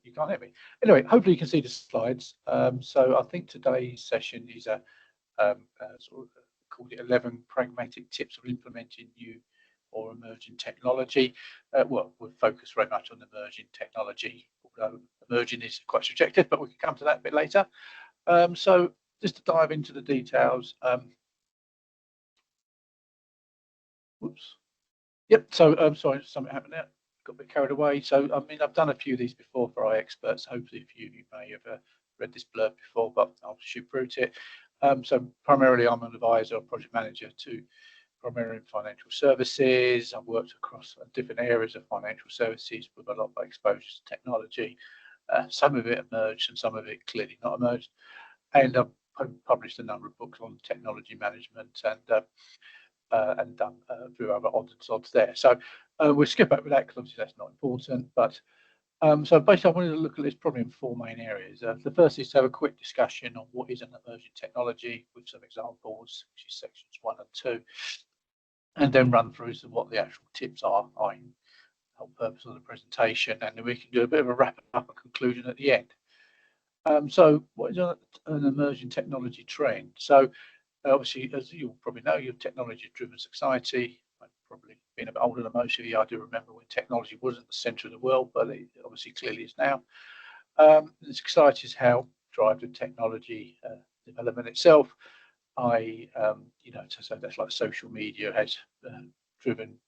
you can't hear me. Anyway, hopefully you can see the slides. So I think today's session is a sort of called it 11 pragmatic tips for implementing new or emerging technology. Well, we'll focus very much on emerging technology, although emerging is quite subjective, but we can come to that a bit later. So just to dive into the details. Whoops. Yep. So sorry, something happened there. Got a bit carried away. So I mean, I've done a few of these before for iExperts. Hopefully, you may have read this blurb before, but I'll shoot through to it. So primarily, I'm an advisor or project manager to primarily in financial services. I've worked across different areas of financial services with a lot of exposure to technology. Some of it emerged and some of it clearly not emerged. And I've published a number of books on technology management and done a few other odds and sods there. So we'll skip over that because obviously that's not important. But so basically, I wanted to look at this probably in four main areas. The first is to have a quick discussion on what is an emerging technology with some examples, which is sections 1 and 2, and then run through what the actual tips are, the whole purpose of the presentation, and then we can do a bit of a wrap up and conclusion at the end. So what is an emerging technology trend? So obviously, as you probably know, you're a technology-driven society. I've probably been a bit older than most of you. I do remember when technology wasn't the centre of the world, but it obviously clearly is now. The society is how drive the technology development itself. So that's like social media has driven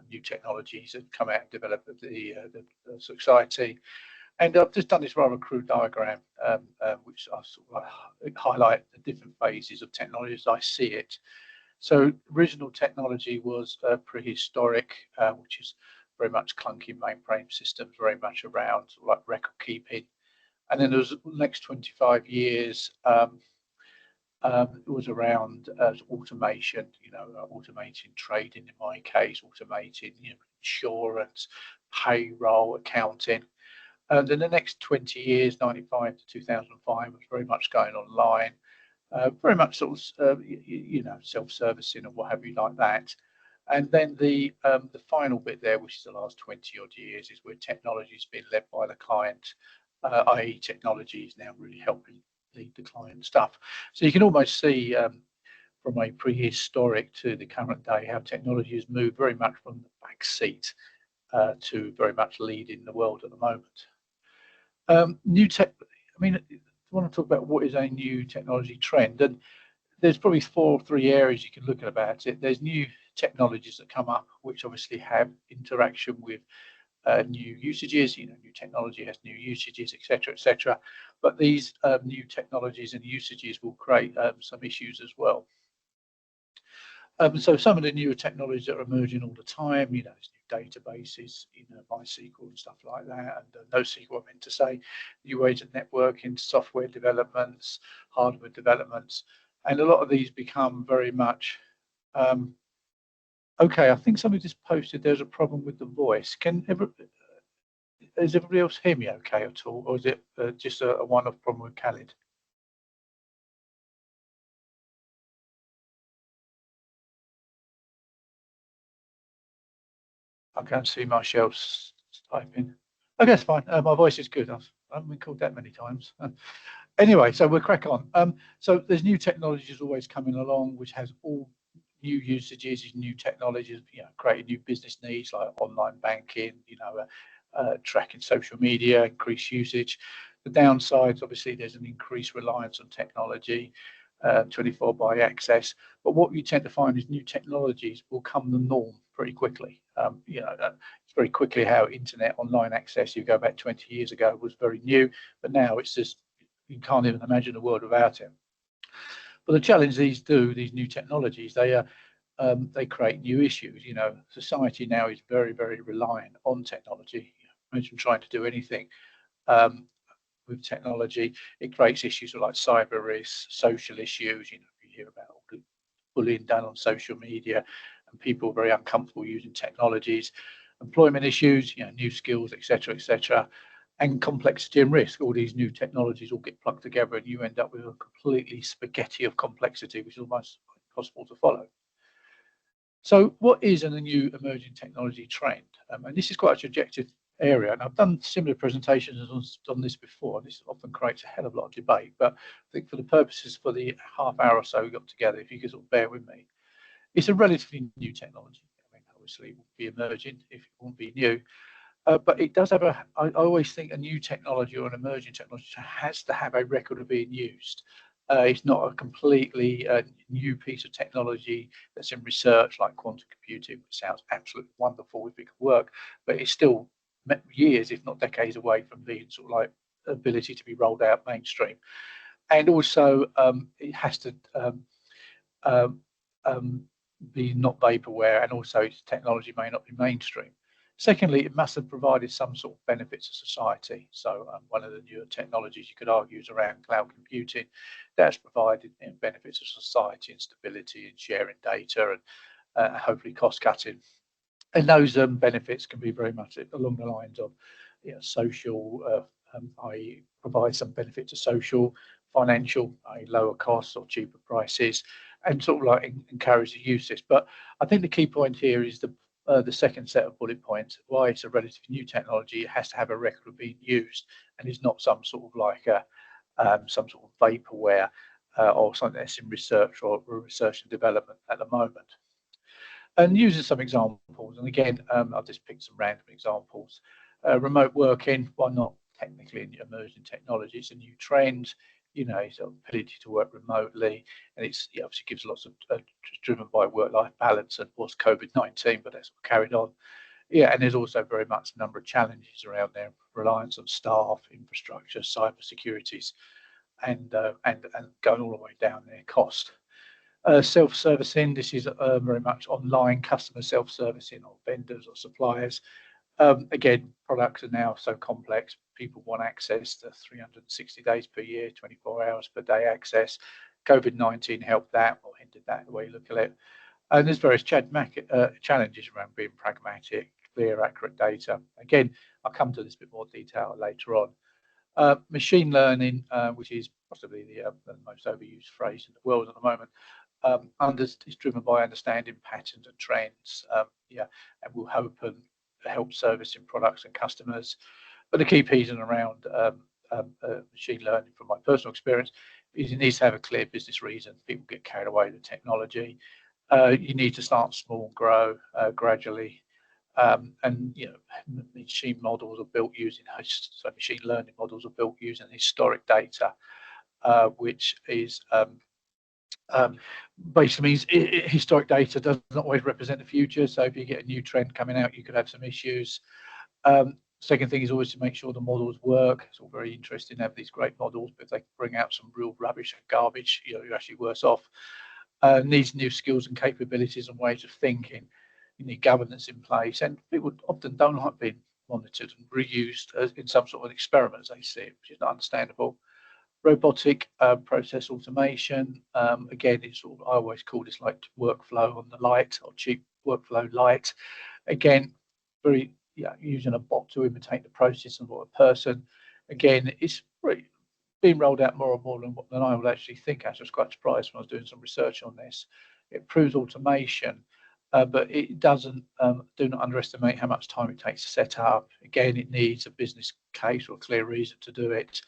new technologies and come out and develop the society. And I've just done this rather crude diagram, which I sort of highlight the different phases of technology as I see it. So original technology was prehistoric, which is very much clunky mainframe systems, very much around sort of like record keeping. And then there was the next 25 years, it was around automation, automating trading in my case, automating insurance, payroll, accounting. And then the next 20 years, 95 to 2005, was very much going online, very much sort of, self-servicing and what have you like that. And then the final bit there, which is the last 20 odd years, is where technology has been led by the client, i.e. technology is now really helping lead the client stuff. So you can almost see from a prehistoric to the current day how technology has moved very much from the back seat to very much leading the world at the moment. New tech, I mean, I want to talk about what is a new technology trend, and there's probably three areas you can look at about it. There's new technologies that come up, which obviously have interaction with new usages. New technology has new usages, etc. But these new technologies and usages will create some issues as well. So some of the newer technologies that are emerging all the time, there's new databases, MySQL and stuff like that, and NoSQL, I meant to say, new ways of networking, software developments, hardware developments, and a lot of these become very much, okay, I think somebody just posted there's a problem with the voice. Does everybody else hear me okay at all, or is it just a one-off problem with Khalid? I can't see Marshall typing. Okay, that's fine. My voice is good. I haven't been called that many times. Anyway, so we'll crack on. So there's new technologies always coming along, which has all new usages, new technologies, creating new business needs like online banking, tracking social media, increased usage. The downsides, obviously, there's an increased reliance on technology, 24 by access. But what you tend to find is new technologies will come the norm pretty quickly. It's very quickly how internet online access, you go back 20 years ago, was very new, but now it's just, you can't even imagine a world without it. But the challenge these new technologies, they create new issues. Society now is very, very reliant on technology. Imagine trying to do anything with technology. It creates issues like cyber risks, social issues. You hear about all the bullying done on social media, and people very uncomfortable using technologies. Employment issues, new skills, etc., and complexity and risk. All these new technologies all get plugged together, and you end up with a completely spaghetti of complexity, which is almost impossible to follow. So what is a new emerging technology trend? And this is quite a subjective area. And I've done similar presentations on this before. This often creates a hell of a lot of debate, but I think for the purposes for the half hour or so we got together, if you could sort of bear with me, it's a relatively new technology. I mean, obviously it will be emerging if it won't be new. But it does have I always think a new technology or an emerging technology has to have a record of being used. It's not a completely new piece of technology that's in research like quantum computing, which sounds absolutely wonderful if it could work, but it's still years, if not decades away from being sort of like ability to be rolled out mainstream. And also it has to um, um, be not vaporware, and also its technology may not be mainstream. Secondly, it must have provided some sort of benefit to society. So one of the newer technologies you could argue is around cloud computing. That's provided benefits to society and stability and sharing data and hopefully cost cutting. And those benefits can be very much along the lines of social, i.e. provide some benefit to social, financial, i.e. lower costs or cheaper prices, and sort of like encourage the use this. But I think the key point here is the second set of bullet points. Why it's a relatively new technology, it has to have a record of being used, and is not some sort of like some sort of vaporware or something that's in research or research and development at the moment. And using some examples, and again, I've just picked some random examples. Remote working, while not technically an emerging technology, it's a new trend. It's ability to work remotely, and it obviously gives lots of driven by work-life balance and was COVID-19, but that's carried on. Yeah, and there's also very much a number of challenges around there: reliance on staff, infrastructure, cyber securities, and going all the way down there, cost. Self-servicing, this is very much online customer self-servicing or vendors or suppliers. Again, products are now so complex, people want access to 360 days per year, 24 hours per day access. COVID-19 helped that or hindered that, the way you look at it. And there's various challenges around being pragmatic, clear, accurate data. Again, I'll come to this bit more detail later on. Machine learning, which is possibly the most overused phrase in the world at the moment, is driven by understanding patterns and trends, and will help servicing products and customers. But the key piece around machine learning, from my personal experience, is it needs to have a clear business reason. People get carried away with the technology. You need to start small and grow gradually. And machine models are built using machine learning models are built using historic data, which is basically means historic data doesn't always represent the future. So if you get a new trend coming out, you could have some issues. Second thing is always to make sure the models work. It's all very interesting to have these great models, but if they bring out some real rubbish and garbage, you're actually worse off. Needs new skills and capabilities and ways of thinking. You need governance in place, and people often don't like being monitored and reused in some sort of experiment, as they see it, which is not understandable. Robotic process automation. Again, it's sort of, I always call this like workflow on the light, or cheap workflow light. Again, very using a bot to imitate the process of a person. Again, it's really being rolled out more and more than I would actually think. I was quite surprised when I was doing some research on this. It proves automation, but it doesn't. Do not underestimate how much time it takes to set up. Again, it needs a business case or a clear reason to do it.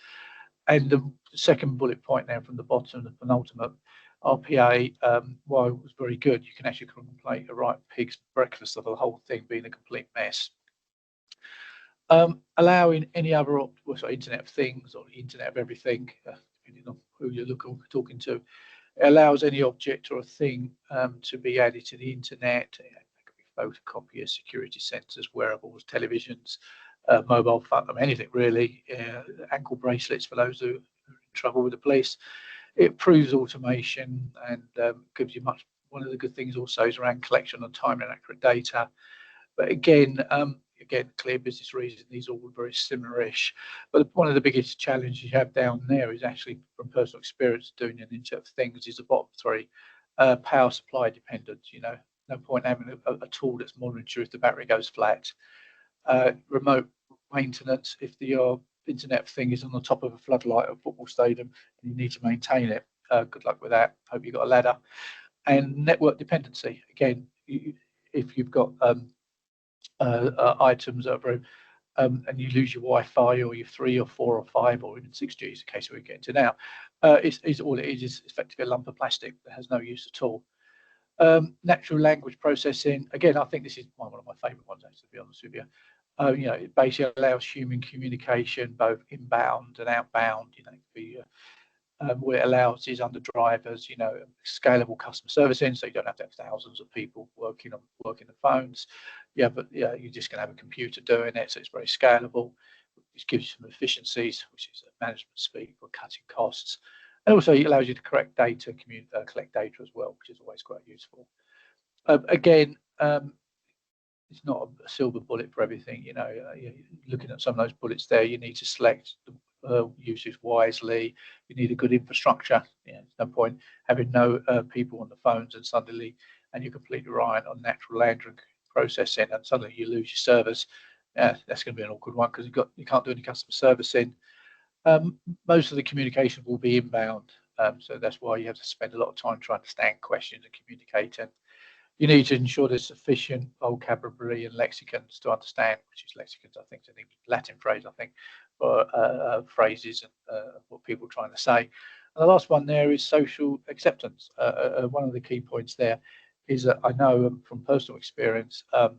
And the second bullet point now from the bottom, the penultimate, RPA, while it was very good, you can actually contemplate a right pig's breakfast of the whole thing being a complete mess. Allowing any other, Internet of Things or the Internet of Everything, depending on who you're talking to, it allows any object or a thing to be added to the Internet. It could be photocopiers, security sensors, wearables, televisions, mobile phone, anything really, ankle bracelets for those who are in trouble with the police. It proves automation and gives you much. One of the good things also is around collection of time and accurate data. But again, clear business reasons, these are all very similar-ish. But one of the biggest challenges you have down there is actually, from personal experience doing an Internet of Things, is the bottom three. Power supply dependent, no point having a tool that's monitoring if the battery goes flat. Remote maintenance, if the Internet thing is on the top of a floodlight at a football stadium and you need to maintain it, good luck with that. Hope you've got a ladder. And network dependency, again, if you've got items that are very and you lose your Wi-Fi or your 3 or 4 or 5 or even 6G, is the case we're getting to now, is all it is effectively a lump of plastic that has no use at all. Natural language processing, again, I think this is one of my favourite ones, actually, to be honest with you. It basically allows human communication, both inbound and outbound. What it allows is under drivers, scalable customer servicing, so you don't have to have thousands of people working the phones. But you're just going to have a computer doing it, so it's very scalable, which gives you some efficiencies, which is management speed for cutting costs. And also it allows you to collect data as well, which is always quite useful. Again, it's not a silver bullet for everything. Looking at some of those bullets there, you need to select the uses wisely. You need a good infrastructure. There's no point having no people on the phones and you're completely reliant on natural language processing, and suddenly you lose your servers. That's going to be an awkward one because you can't do any customer servicing. Most of the communication will be inbound, so that's why you have to spend a lot of time trying to understand questions and communicating. You need to ensure there's sufficient vocabulary and lexicons to understand, which is lexicons, I think, Latin phrase, I think, for phrases and what people are trying to say. And the last one there is social acceptance. One of the key points there is that I know from personal experience, I'm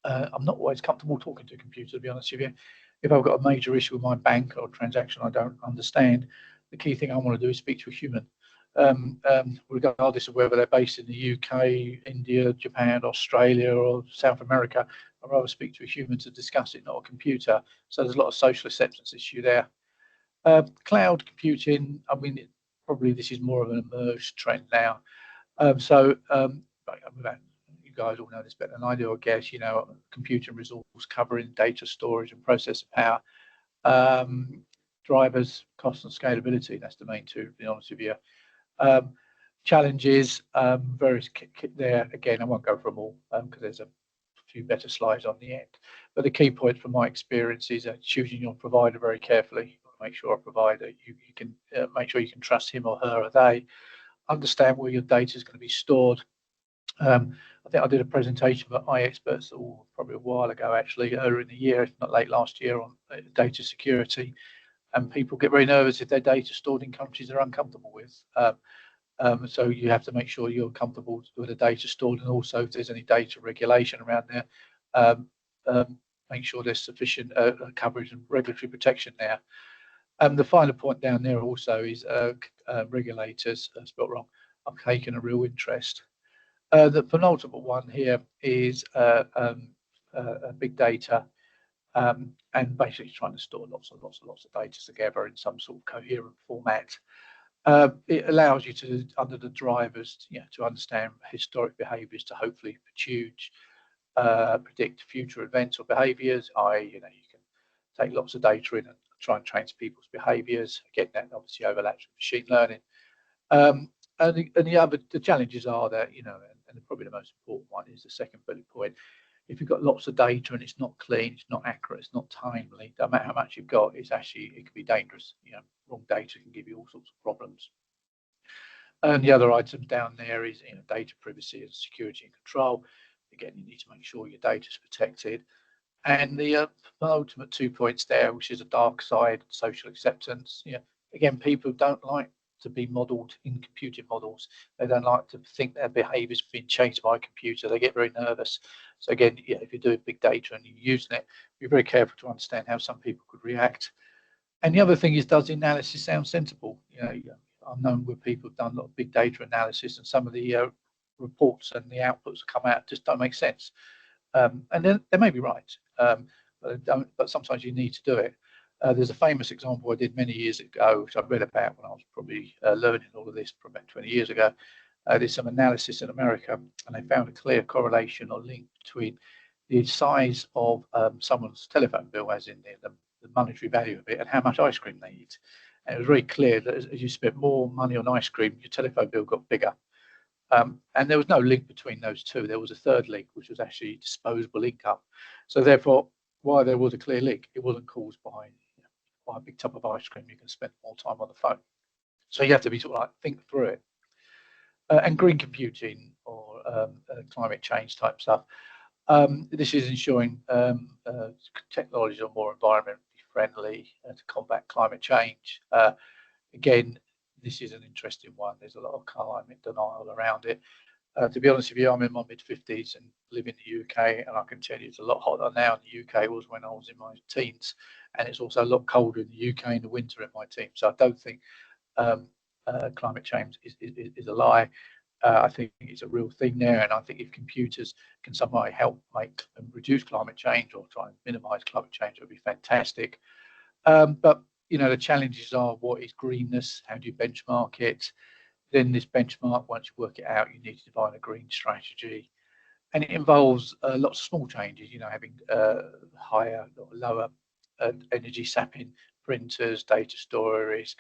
not always comfortable talking to a computer, to be honest with you. If I've got a major issue with my bank or transaction I don't understand, the key thing I want to do is speak to a human. Regardless of whether they're based in the UK, India, Japan, Australia, or South America, I'd rather speak to a human to discuss it, not a computer. So there's a lot of social acceptance issue there. Cloud computing, probably this is more of an emerged trend now. You guys all know this better than I do, I guess. Computing resource covering data storage and processor power. Drivers, cost and scalability, that's the main two, to be honest with you. Challenges, various there. Again, I won't go through them all because there's a few better slides on the end. But the key point from my experience is choosing your provider very carefully. Make sure a provider you can make sure you can trust him or her or they. Understand where your data is going to be stored. I think I did a presentation for iExperts probably a while ago, actually, earlier in the year, if not late last year, on data security. And people get very nervous if their data is stored in countries they're uncomfortable with. So you have to make sure you're comfortable with the data stored, and also if there's any data regulation around there, make sure there's sufficient coverage and regulatory protection there. The final point down there also is regulators, spelled wrong, are taking a real interest. The penultimate one here is big data, and basically trying to store lots and lots of data together in some sort of coherent format. It allows you to, under the drivers, to understand historic behaviours to hopefully predict future events or behaviours. You can take lots of data in and try and train people's behaviours. Again, that obviously overlaps with machine learning. And the challenges are that, and probably the most important one is the second bullet point. If you've got lots of data and it's not clean, it's not accurate, it's not timely, no matter how much you've got, it can be dangerous. Wrong data can give you all sorts of problems. And the other items down there is data privacy and security and control. Again, you need to make sure your data is protected. And the ultimate 2 points there, which is a dark side, social acceptance. Again, people don't like to be modelled in computing models. They don't like to think their behaviour's been changed by a computer. They get very nervous. So again, if you're doing big data and you're using it, be very careful to understand how some people could react. And the other thing is, does the analysis sound sensible? I've known where people have done a lot of big data analysis, and some of the reports and the outputs that come out just don't make sense. And they may be right, but sometimes you need to do it. There's a famous example I did many years ago, which I read about when I was probably learning all of this from about 20 years ago. There's some analysis in America, and they found a clear correlation or link between the size of someone's telephone bill, as in the monetary value of it, and how much ice cream they eat. And it was very clear that as you spent more money on ice cream, your telephone bill got bigger. And there was no link between those two. There was a third link, which was actually disposable income. So therefore, while there was a clear link, it wasn't caused by a big tub of ice cream. You can spend more time on the phone. So you have to be sort of like think through it. And green computing or climate change type stuff. This is ensuring technologies are more environmentally friendly to combat climate change. Again, this is an interesting one. There's a lot of climate denial around it. To be honest with you, I'm in my mid-50s and live in the UK, and I can tell you it's a lot hotter now in the UK was when I was in my teens, and it's also a lot colder in the UK in the winter in my teens. So I don't think climate change is a lie. I think it's a real thing there, and I think if computers can somehow help make and reduce climate change or try and minimise climate change, it would be fantastic. But you know, the challenges are: what is greenness? How do you benchmark it? Then this benchmark, once you work it out, you need to define a green strategy, and it involves lots of small changes. You know, having higher or lower energy sapping printers, data storage,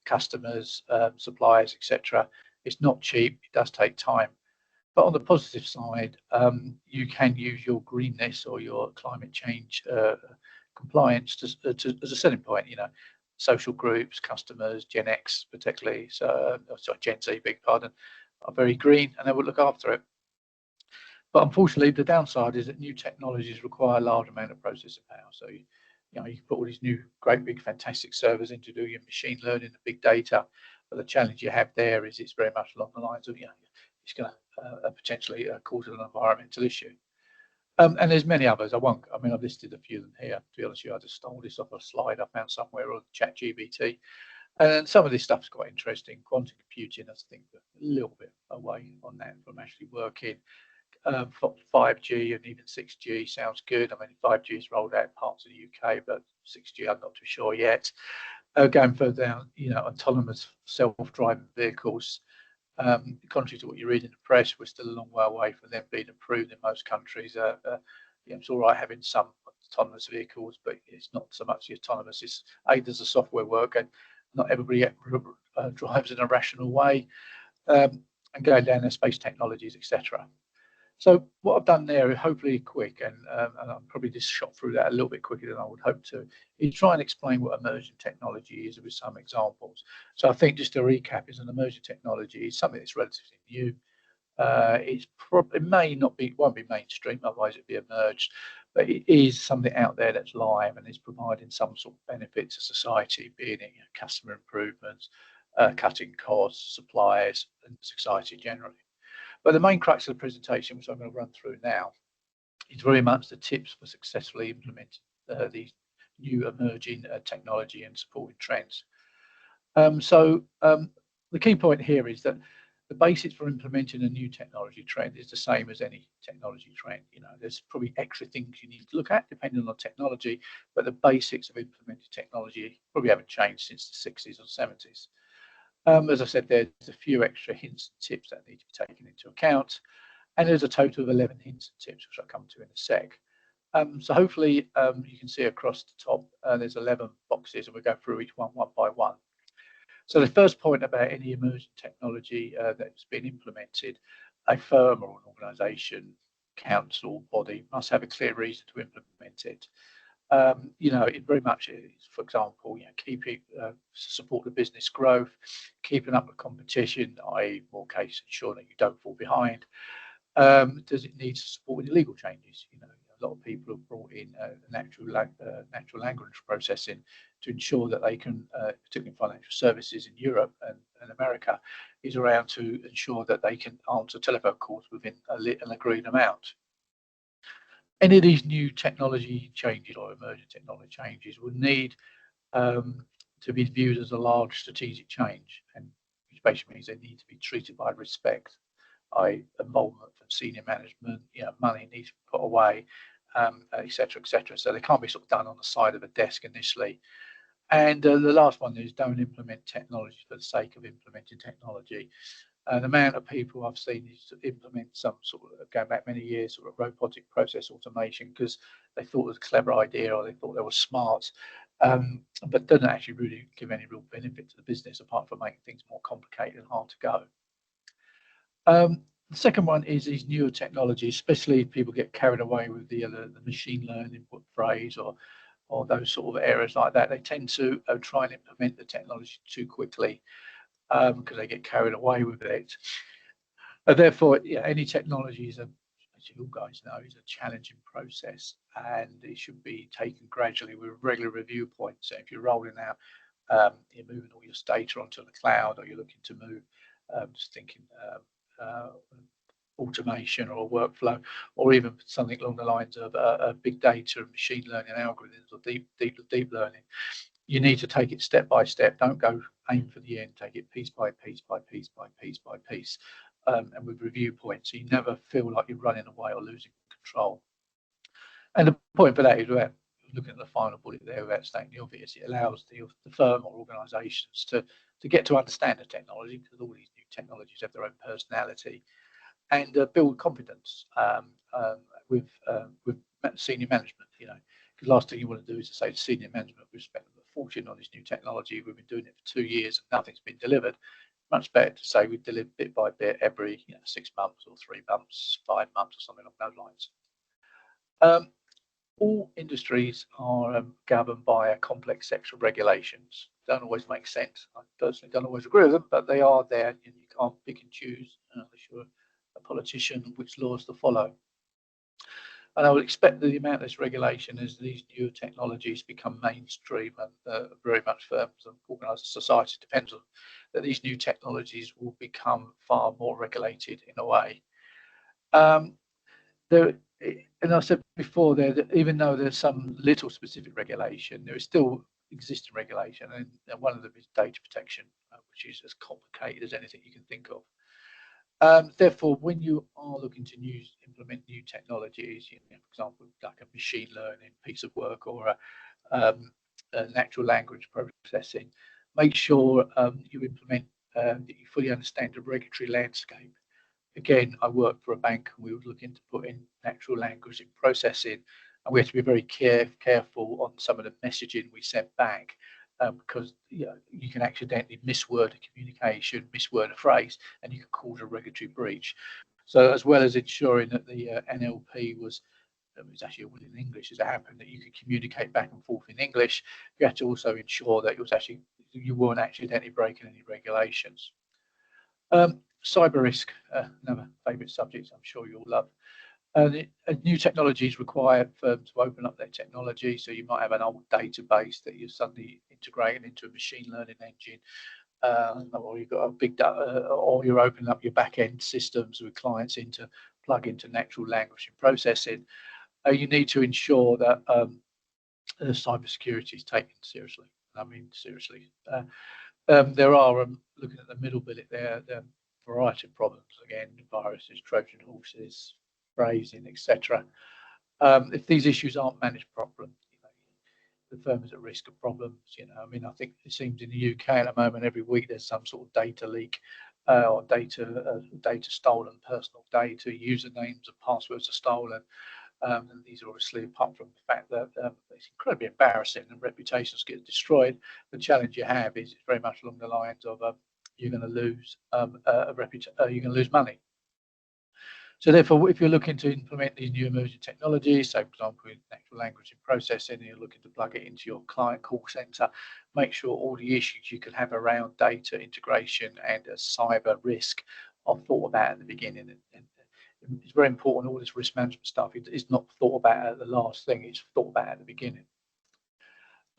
customers, suppliers, etc. It's not cheap. It does take time. But on the positive side, you can use your greenness or your climate change compliance as a selling point. You know, social groups, customers, Gen X particularly, so sorry, Gen Z, big pardon, are very green and they will look after it. But unfortunately, the downside is that new technologies require a large amount of processing power. So you know, you can put all these new, great, big, fantastic servers into doing your machine learning and big data. But the challenge you have there is it's very much along the lines of, you know, it's going to potentially cause an environmental issue. And there's many others. I mean, I've listed a few of them here. To be honest with you, I just stole this off a slide I found somewhere on ChatGPT. And some of this stuff's quite interesting. Quantum computing, I think, a little bit away on that from actually working. 5G and even 6G sounds good. I mean, 5G is rolled out in parts of the UK, but 6G, I'm not too sure yet. Going further down, you know, autonomous self-driving vehicles. Contrary to what you read in the press, we're still a long way away from them being approved in most countries. It's all right having some autonomous vehicles, but it's not so much the autonomous. It's does the software work, and not everybody drives in a rational way. And going down to space technologies, etc. So what I've done there, hopefully quick, and I'll probably just shot through that a little bit quicker than I would hope to, is try and explain what emerging technology is with some examples. So I think just to recap, is an emerging technology is something that's relatively new. It may not be, won't be mainstream, otherwise it'd be emerged, but it is something out there that's live and is providing some sort of benefit to society, be it customer improvements, cutting costs, suppliers, and society generally. But the main crux of the presentation, which I'm going to run through now, is very much the tips for successfully implementing these new emerging technology and supporting trends. The key point here is that the basics for implementing a new technology trend is the same as any technology trend. You know, there's probably extra things you need to look at depending on the technology, but the basics of implementing technology probably haven't changed since the 60s or 70s. As I said, there's a few extra hints and tips that need to be taken into account. And there's a total of 11 hints and tips, which I'll come to in a sec. So hopefully you can see across the top, there's 11 boxes, and we'll go through each one by one. So the first point about any emerging technology that's been implemented, a firm or an organisation, council, body must have a clear reason to implement it. You know, it very much is, for example, you know, keeping support the business growth, keeping up with competition, i.e., more cases, ensuring that you don't fall behind. Does it need to support any legal changes? You know, a lot of people have brought in natural language processing to ensure that they can, particularly in financial services in Europe and America, is around to ensure that they can answer telephone calls within an agreed amount. Any of these new technology changes or emerging technology changes would need to be viewed as a large strategic change, and which basically means they need to be treated by respect, involvement from senior management, you know, money needs to be put away, etc., etc. So they can't be sort of done on the side of a desk initially. And the last one is don't implement technology for the sake of implementing technology. The amount of people I've seen is implement some sort of, going back many years, sort of robotic process automation because they thought it was a clever idea or they thought they were smart, but doesn't actually really give any real benefit to the business apart from making things more complicated and hard to go. The second one is these newer technologies, especially if people get carried away with the machine learning phrase or those sort of areas like that. They tend to try and implement the technology too quickly because they get carried away with it. Therefore, yeah, any technology is a as you guys know, is a challenging process, and it should be taken gradually with regular review points. So if you're rolling out, you're moving all your data onto the cloud, or you're looking to move, just thinking automation or workflow, or even something along the lines of big data and machine learning algorithms or deep learning, you need to take it step by step. Don't go aim for the end. Take it piece by piece by piece by piece by piece, and with review points, so you never feel like you're running away or losing control. And the point for that is, without looking at the final bullet there, without stating the obvious, it allows the firm or organisations to get to understand the technology, because all these new technologies have their own personality, and build confidence with senior management. You know, because last thing you want to do is to say to senior management, we've spent a fortune on this new technology, we've been doing it for 2 years and nothing's been delivered. Much better to say we deliver bit by bit every 6 months or 3 months, 5 months, or something along those lines. All industries are governed by a complex set of regulations. Don't always make sense. I personally don't always agree with them, but they are there, and you can't pick and choose unless you're a politician which laws to follow. And I would expect the amount of this regulation as these new technologies become mainstream, and very much firms and organised society depends on that these new technologies will become far more regulated in a way. And I said before there that even though there's some little specific regulation, there is still existing regulation, and one of them is data protection, which is as complicated as anything you can think of. Therefore, when you are looking to implement new technologies, for example, like a machine learning piece of work or a natural language processing, make sure you implement that you fully understand the regulatory landscape. Again, I worked for a bank, and we were looking to put in natural language in processing, and we have to be very careful on some of the messaging we sent back, because you can accidentally misword a communication, misword a phrase, and you can cause a regulatory breach. So as well as ensuring that the NLP was actually all in English as it happened, that you could communicate back and forth in English, you had to also ensure that you weren't accidentally breaking any regulations. Cyber risk, another favourite subject I'm sure you'll love. New technologies require firms to open up their technology, so you might have an old database that you're suddenly integrating into a machine learning engine, or you've got a big or you're opening up your back-end systems with clients plug into natural language processing. You need to ensure that cybersecurity is taken seriously. I mean, seriously. There are, looking at the middle bullet there, a variety of problems. Again, viruses, Trojan horses, phrasing, etc. If these issues aren't managed properly, the firm is at risk of problems. I mean, I think it seems in the UK at the moment, every week there's some sort of data leak or data stolen, personal data, usernames and passwords are stolen. And these are obviously, apart from the fact that it's incredibly embarrassing and reputations get destroyed, the challenge you have is very much along the lines of you're going to lose you're going to lose money. So therefore, if you're looking to implement these new emerging technologies, so for example, in natural language processing, and you're looking to plug it into your client call center, make sure all the issues you can have around data integration and cyber risk are thought about at the beginning. And it's very important, all this risk management stuff is not thought about at the last thing, it's thought about at the beginning.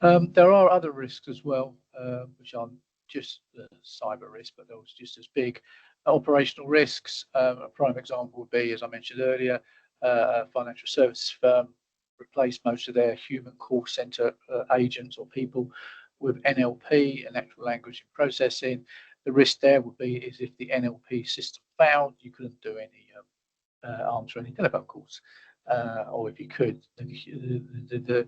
There are other risks as well, which aren't just cyber risk, but they're just as big. Operational risks, a prime example would be, as I mentioned earlier, a financial services firm replace most of their human call center agents or people with NLP and natural language processing. The risk there would be is if the NLP system failed, you couldn't do any answer any telephone calls, or if you could, the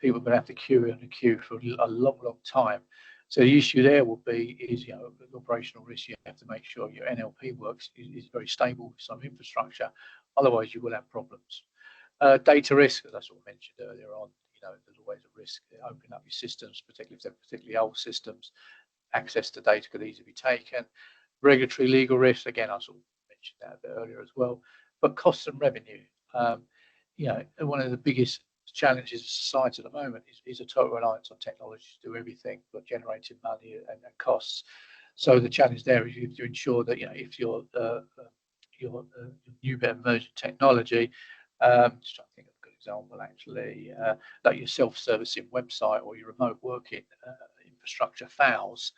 people would have to queue in a queue for a long time. So the issue there will be is, the operational risk. You have to make sure your NLP works is very stable with some infrastructure. Otherwise, you will have problems. Data risk, as I sort of mentioned earlier on, there's always a risk opening up your systems, particularly if they're particularly old systems. Access to data could easily be taken. Regulatory legal risks, again, I sort of mentioned that a bit earlier as well. But costs and revenue, one of the biggest challenges of society at the moment is a total reliance on technology to do everything but generating money and costs. So the challenge there is to ensure that if you're your new bit of emerging technology. Just trying to think of a good example, actually, like your self-servicing website or your remote working infrastructure fails.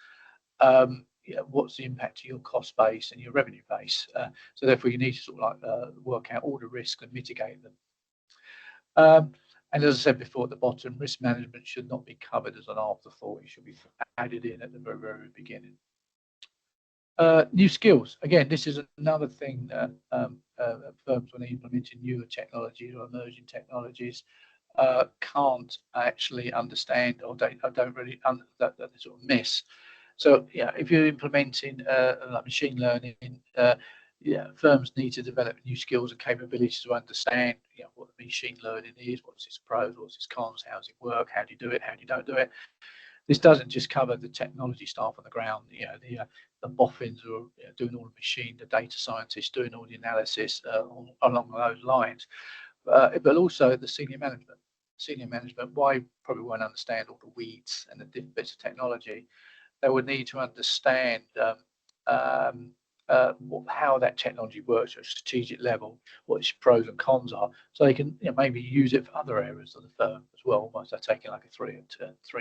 Yeah, what's the impact to your cost base and your revenue base? So therefore, you need to sort of like work out all the risks and mitigate them. And as I said before, at the bottom, risk management should not be covered as an afterthought. It should be added in at the very, very beginning. New skills. Again, this is another thing that firms, when implementing newer technologies or emerging technologies, can't actually understand, or don't really that they sort of miss. So yeah, if you're implementing like machine learning, yeah, firms need to develop new skills and capabilities to understand, you know, what the machine learning is, what's its pros, what's its cons, how does it work, how do you do it, how do you don't do it. This doesn't just cover the technology staff on the ground, you know, the boffins who are, you know, doing all the machine, the data scientists doing all the analysis along those lines, but also the senior management. Senior management, why probably won't understand all the weeds and the different bits of technology. They would need to understand how that technology works at a strategic level, what its pros and cons are, so they can, you know, maybe use it for other areas of the firm as well. Almost they're taking like a 3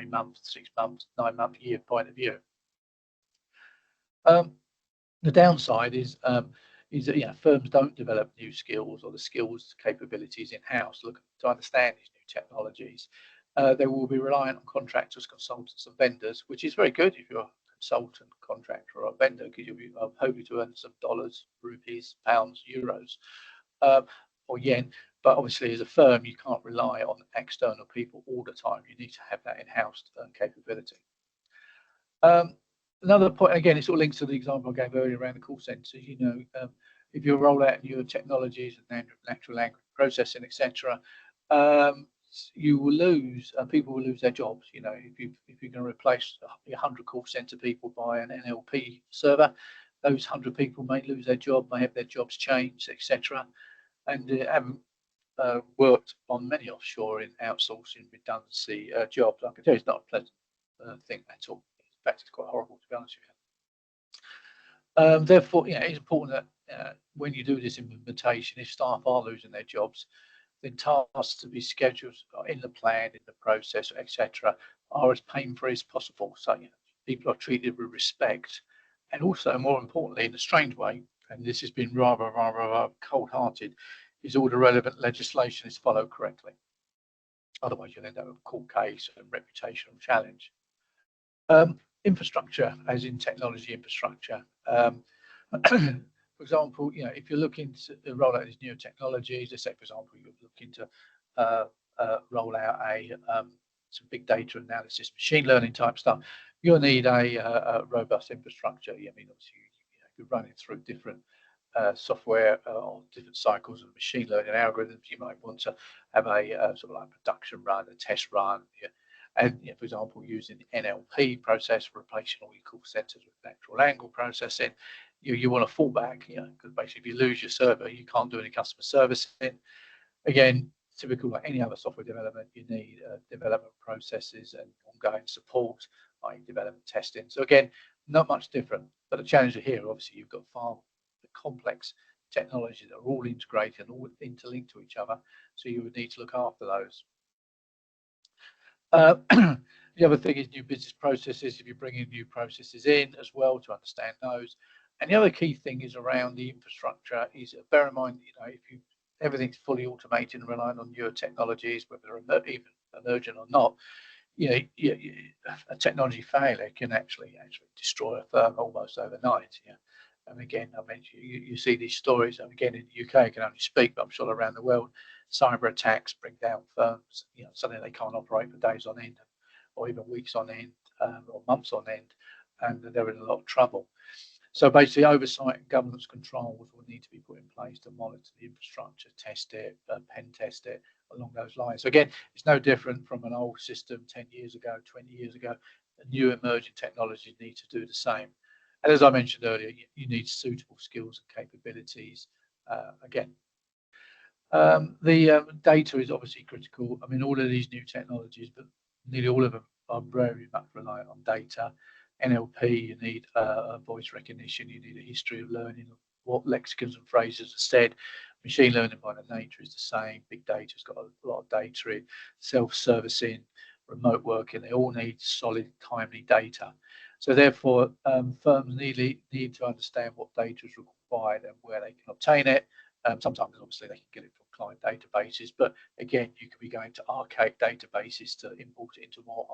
month, 6 months, 9 month, year point of view. The downside is that, you know, firms don't develop new skills or the skills capabilities in house. Look, to understand these new technologies, they will be reliant on contractors, consultants, and vendors, which is very good if you're a consultant, contractor, or a vendor, because you'll be hoping to earn some dollars, rupees, pounds, euros, or yen. But obviously, as a firm, you can't rely on external people all the time. You need to have that in-house capability. Another point, again, it sort of links to the example I gave earlier around the call centers. You know, if you roll out newer technologies and natural language processing, etc., you will lose, people will lose their jobs. You know, if you're going to replace 100 call center people by an NLP server, those 100 people may lose their job, may have their jobs changed, etc. And haven't worked on many offshore in outsourcing redundancy jobs. I can tell you it's not a pleasant thing at all. In fact, it's quite horrible, to be honest with you. Therefore, you know, it's important that when you do this implementation, if staff are losing their jobs, then tasks to be scheduled in the plan, in the process, etc., are as pain-free as possible. So, you know, people are treated with respect, and also, more importantly, in a strange way, and this has been rather cold-hearted, is all the relevant legislation is followed correctly. Otherwise, you'll end up with a court case and reputational challenge. Infrastructure, as in technology infrastructure. For example, you know, if you're looking to roll out these new technologies, let's say, for example, you're looking to roll out some big data analysis, machine learning type stuff, you'll need a robust infrastructure. I mean, obviously, you know, you're running through different software or different cycles of machine learning algorithms. You might want to have a sort of like production run, a test run. Yeah. And, you know, for example, using the NLP process for replacing all your call centers with natural language processing, you want to fall back, you know, because basically if you lose your server, you can't do any customer servicing. Again, typical like any other software development, you need development processes and ongoing support, like development testing. So again, not much different. But the challenge here, obviously, you've got far complex technologies that are all integrated and all interlinked to each other. So you would need to look after those. The other thing is new business processes. If you're bringing new processes in as well, to understand those. And the other key thing is around the infrastructure. Is bear in mind, you know, if everything's fully automated and relying on newer technologies, whether they're even emergent or not, you know, a technology failure can actually destroy a firm almost overnight. Yeah. And again, I mentioned you see these stories. And again, in the UK, I can only speak, but I'm sure around the world, cyber attacks bring down firms. You know, suddenly they can't operate for days on end, or even weeks on end, or months on end, and they're in a lot of trouble. So basically, oversight and governance controls will need to be put in place to monitor the infrastructure, test it, pen test it, along those lines. So again, it's no different from an old system 10 years ago, 20 years ago. The new emerging technologies need to do the same. And as I mentioned earlier, you need suitable skills and capabilities. Again, the data is obviously critical. I mean, all of these new technologies, but nearly all of them are very much reliant on data. NLP, you need voice recognition, you need a history of learning what lexicons and phrases are said. Machine learning by the nature is the same. Big data's got a lot of data in. Self-servicing, remote working, they all need solid, timely data. So therefore, firms need to understand what data is required and where they can obtain it. Sometimes, obviously, they can get it from client databases, but again, you could be going to archaic databases to import it into more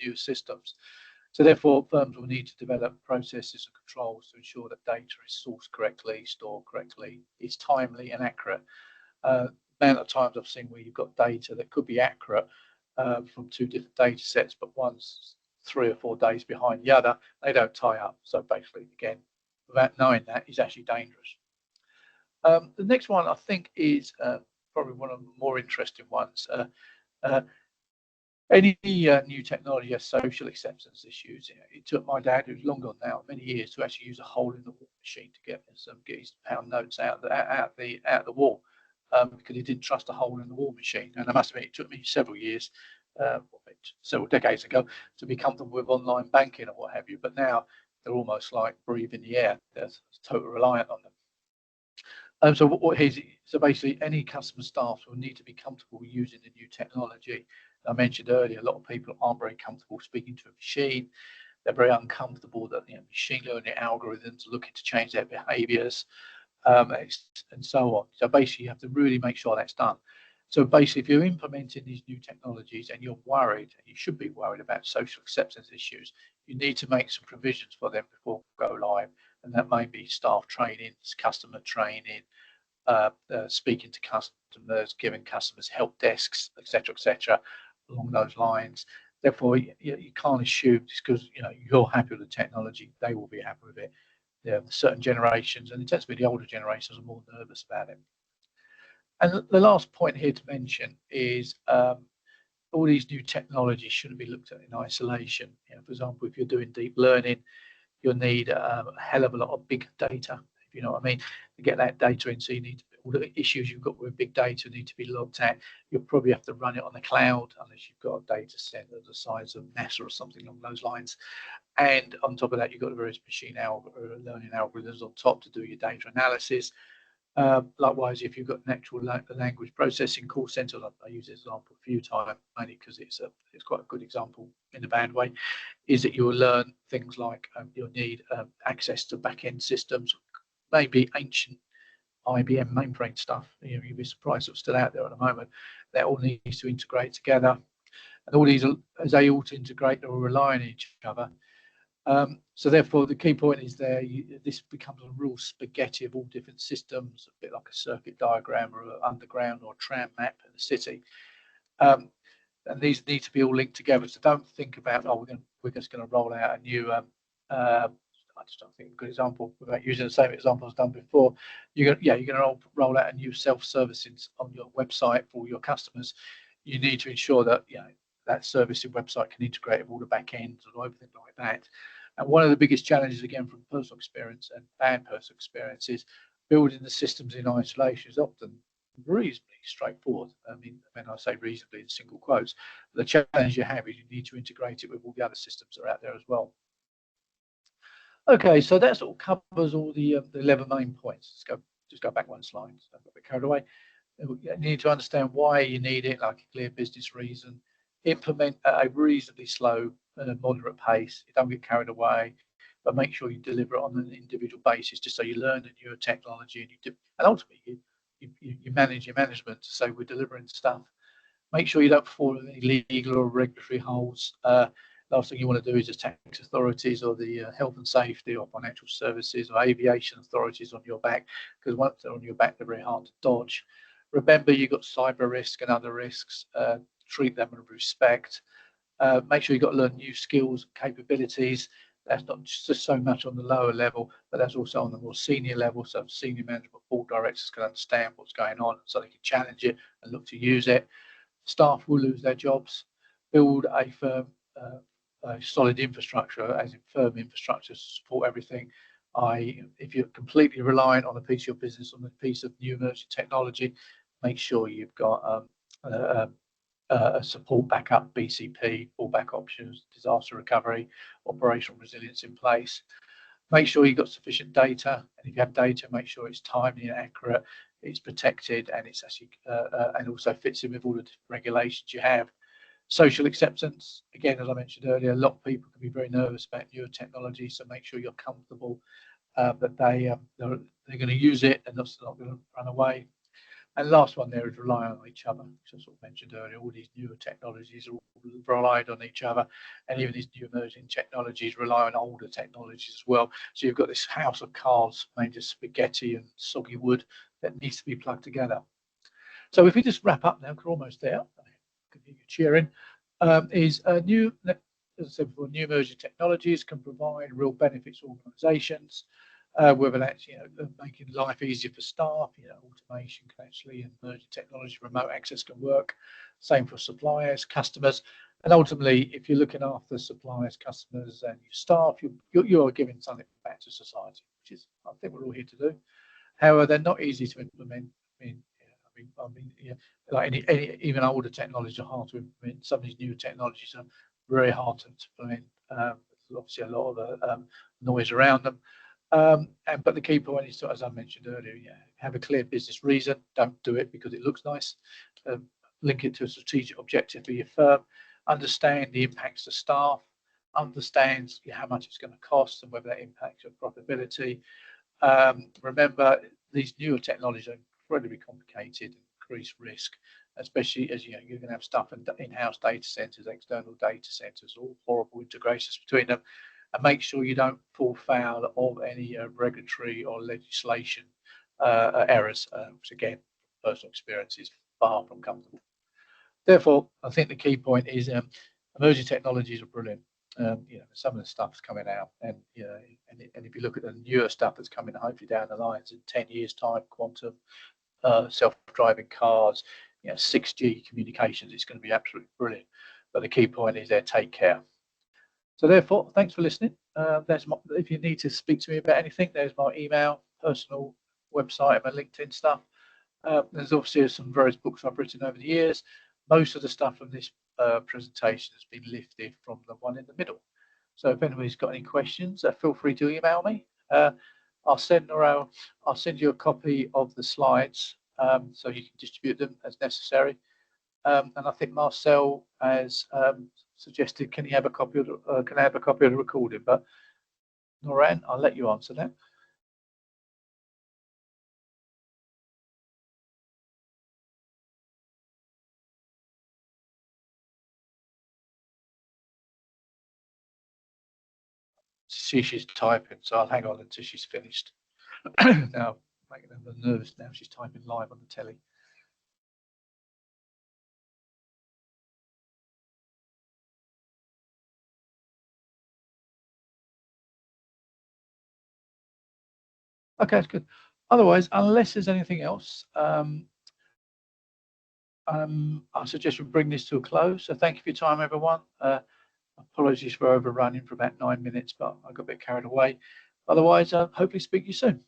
new systems. So therefore, firms will need to develop processes and controls to ensure that data is sourced correctly, stored correctly, is timely and accurate. The amount of times I've seen where you've got data that could be accurate from two different data sets, but one's 3 or 4 days behind the other, they don't tie up. So basically, again, without knowing that is actually dangerous. The next one I think is probably one of the more interesting ones. Any new technology has social acceptance issues. It took my dad, who's long gone now, many years to actually use a hole in the wall machine to get his pound notes out the wall, because he didn't trust a hole in the wall machine. And I must admit, it took me several years, several decades ago, to be comfortable with online banking and what have you. But now they're almost like breathing the air. They're totally reliant on them. So basically, any customer staff will need to be comfortable using the new technology. I mentioned earlier, a lot of people aren't very comfortable speaking to a machine. They're very uncomfortable that machine learning algorithms are looking to change their behaviours, and so on. So basically, you have to really make sure that's done. So basically, if you're implementing these new technologies and you're worried, and you should be worried about social acceptance issues, you need to make some provisions for them before go live. And that may be staff training, customer training, speaking to customers, giving customers help desks, etc., along those lines. Therefore, you can't assume just because you're happy with the technology, they will be happy with it. There are certain generations, and it tends to be the older generations, are more nervous about it. And the last point here to mention is all these new technologies shouldn't be looked at in isolation. For example, if you're doing deep learning, you'll need a hell of a lot of big data, if you know what I mean, to get that data in. So you need all the issues you've got with big data need to be looked at. You'll probably have to run it on the cloud unless you've got a data center the size of NASA or something along those lines. And on top of that, you've got the various machine learning algorithms on top to do your data analysis. Likewise, if you've got natural language processing call centers, I use this example a few times, mainly because it's quite a good example in a bad way, is that you'll learn things like you'll need access to back-end systems, maybe ancient IBM mainframe stuff. You'd be surprised what's still out there at the moment. That all needs to integrate together, and all these, as they all integrate, they will rely on each other. So therefore, the key point is this becomes a real spaghetti of all different systems, a bit like a circuit diagram or an underground or tram map in the city. And these need to be all linked together. So don't think about, we're just going to roll out a new. I just don't think a good example without using the same example as done before. You're going to roll out a new self-servicing on your website for your customers. You need to ensure that that servicing website can integrate with all the back ends and everything like that. And one of the biggest challenges, again, from personal experience and bad personal experience, is building the systems in isolation is often reasonably straightforward. I mean, when I say reasonably in single quotes, the challenge you have is you need to integrate it with all the other systems that are out there as well. Okay, so that sort of covers all the 11 main points. Just go back one slide. I got a bit carried away. You need to understand why you need it, like a clear business reason. Implement at a reasonably slow and moderate pace. You don't get carried away, but make sure you deliver it on an individual basis, just so you learn the newer technology and ultimately you manage your management to say we're delivering stuff. Make sure you don't fall in any legal or regulatory holes. Last thing you want to do is just tax authorities or the health and safety or financial services or aviation authorities on your back, because once they're on your back, they're very hard to dodge. Remember, you've got cyber risk and other risks. Treat them with respect. Make sure you've got to learn new skills, capabilities. That's not just so much on the lower level, but that's also on the more senior level. So senior management board directors can understand what's going on so they can challenge it and look to use it. Staff will lose their jobs. Build a firm, a solid infrastructure, as in firm infrastructure, to support everything. If you're completely reliant on a piece of your business, on a piece of new emerging technology, make sure you've got a support backup, BCP, fallback options, disaster recovery, operational resilience in place. Make sure you've got sufficient data, and if you have data, make sure it's timely and accurate, it's protected, and it's actually and also fits in with all the different regulations you have. Social acceptance, again, as I mentioned earlier, a lot of people can be very nervous about newer technology, so make sure you're comfortable that they're going to use it and not going to run away. And last one there is relying on each other, which I sort of mentioned earlier. All these newer technologies are all relied on each other, and even these new emerging technologies rely on older technologies as well. So you've got this house of cards made of spaghetti and soggy wood that needs to be plugged together. So if we just wrap up now, we're almost there. I can hear you cheering. Is new, as I said before, new emerging technologies can provide real benefits to organisations. Whether that's making life easier for staff, automation can actually, and emerging technology, remote access can work. Same for suppliers, customers, and ultimately, if you're looking after suppliers, customers, and your staff, you're giving something back to society, which is, I think, we're all here to do. However, they're not easy to implement. Like even older technologies are hard to implement. Some of these new technologies are very hard to implement. There's obviously a lot of noise around them. But the key point is, as I mentioned earlier, have a clear business reason. Don't do it because it looks nice. Link it to a strategic objective for your firm. Understand the impacts to staff. Understand how much it's going to cost and whether that impacts your profitability. Remember, these newer technologies are incredibly complicated and increase risk, especially as you're going to have stuff in-house data centers, external data centers, all horrible integrations between them. And make sure you don't fall foul of any regulatory or legislation errors, which again, personal experience is far from comfortable. Therefore, I think the key point is emerging technologies are brilliant. Some of the stuff's coming out, and if you look at the newer stuff that's coming, hopefully down the lines in 10 years' time, quantum, self-driving cars, 6G communications, it's going to be absolutely brilliant. But the key point is take care. So therefore, thanks for listening. If you need to speak to me about anything, there's my email, personal website, and my LinkedIn stuff. There's obviously some various books I've written over the years. Most of the stuff from this presentation has been lifted from the one in the middle. So if anybody's got any questions, feel free to email me. I'll send you a copy of the slides so you can distribute them as necessary. And I think Marcel has suggested, can I have a copy of the recording? But Noran, I'll let you answer that. See, she's typing, so I'll hang on until she's finished. Now, making her nervous now, she's typing live on the telly. Okay, that's good. Otherwise, unless there's anything else, I suggest we bring this to a close. So thank you for your time, everyone. Apologies for overrunning for about 9 minutes, but I got a bit carried away. Otherwise, hopefully speak to you soon.